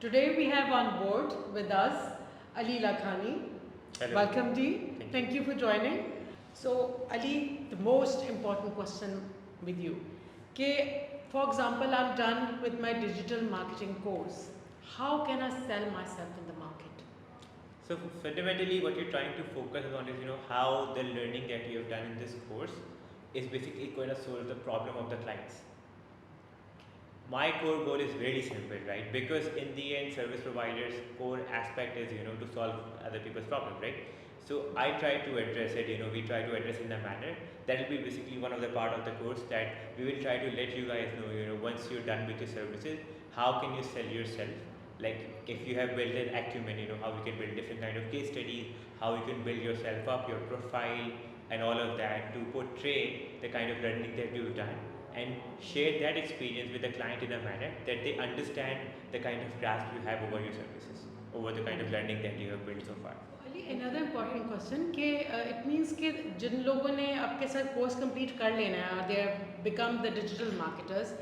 Today we have on board with us Ali Lakhani. Hello. Welcome, Ji. Thank you for joining. So, Ali, the most important question with you. Okay, for example, I'm done with my digital marketing course. How can I sell myself in the market? So fundamentally, what you're trying to focus on is, how the learning that you have done in this course is basically going to solve the problem of the clients. My core goal is very simple, right? Because in the end, service providers' core aspect is, to solve other people's problems, right? So I try to address it, we try to address in a manner that will be basically one of the part of the course that we will try to let you guys know, once you're done with your services, how can you sell yourself? Like if you have built an acumen, how you can build different kind of case studies, how you can build yourself up, your profile, and all of that to portray the kind of learning that you've done and share that experience with the client in a manner that they understand the kind of grasp you have over your services, over the kind of learning that you have built so far. Ali, another important question कि it means कि जिन लोगों ने आपके साथ course complete कर लेना है, they have become the digital marketers,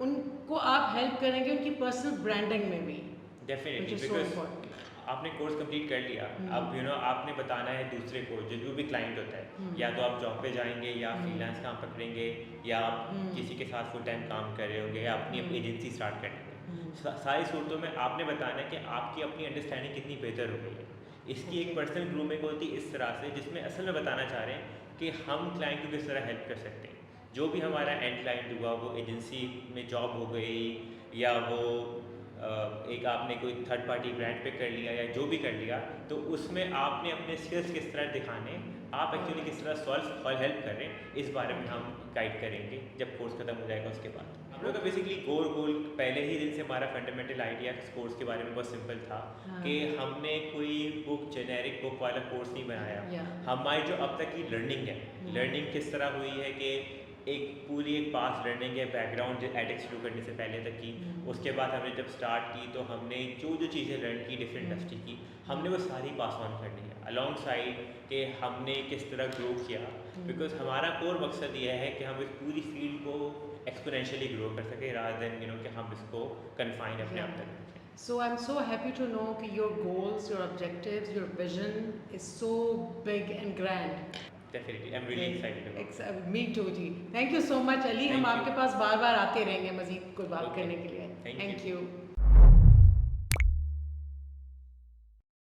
उनको आप हेल्प करेंगे उनकी पर्सनल ब्रांडिंग में भी, definitely which is so because important. आपने कोर्स कंप्लीट कर लिया, अब आपने बताना है दूसरे को जो भी क्लाइंट होता है, या तो आप जॉब पे जाएंगे या फ्रीलांस काम पकड़ेंगे या आप किसी के साथ फुल टाइम काम कर रहे होंगे या अपनी एजेंसी स्टार्ट करेंगे। सारी सूरतों में आपने बताना है कि आपकी अपनी अंडरस्टैंडिंग कितनी बेहतर हो गई है। इसकी एक पर्सनल ग्रूमिंग होती है इस तरह से जिसमें असल में बताना चाह रहे हैं कि हम क्लाइंट को किस तरह हेल्प कर सकते हैं। जो भी हमारा एंड क्लाइंट हुआ, वो एजेंसी में जॉब हो गई या वो एक आपने कोई थर्ड पार्टी ब्रांड पे कर लिया या जो भी कर लिया, तो उसमें आपने अपने स्किल्स किस तरह दिखाने, आप एक्चुअली किस तरह सॉल्व और हेल्प कर रहे हैं, इस बारे में हम गाइड करेंगे जब कोर्स खत्म हो जाएगा। उसके बाद हम लोग का बेसिकली गोल पहले ही दिन से हमारा फंडामेंटल आइडिया इस कोर्स के बारे में बहुत सिंपल था कि हमने कोई बुक जेनेरिक बुक वाला कोर्स नहीं बनाया। हमारी जो अब तक की लर्निंग है, लर्निंग किस तरह हुई है कि एक पूरी एक पास लर्निंग है बैकग्राउंड एडिक्स शुरू करने से पहले तक की। उसके बाद हमने जब स्टार्ट की तो हमने जो चीज़ें लर्न की डिफरेंट इंडस्ट्री की, हमने वो सारी पास ऑन करनी है अलॉन्ग साइड कि हमने किस तरह ग्रो किया। बिकॉज हमारा कोर मकसद ये है कि हम इस पूरी फील्ड को एक्सपोनेंशियली ग्रो कर सकें रादर देन कि हम इसको कन्फाइन अपने आप तक। So I'm so happy to know that your goals, your objectives, your vision is so big and grand. Definitely, I'm really excited. Me too, ji. Thank you so much, Ali. हम आपके पास बार-बार आते रहेंगे मज़ीद कोई बात करने के लिए. Thank you. you.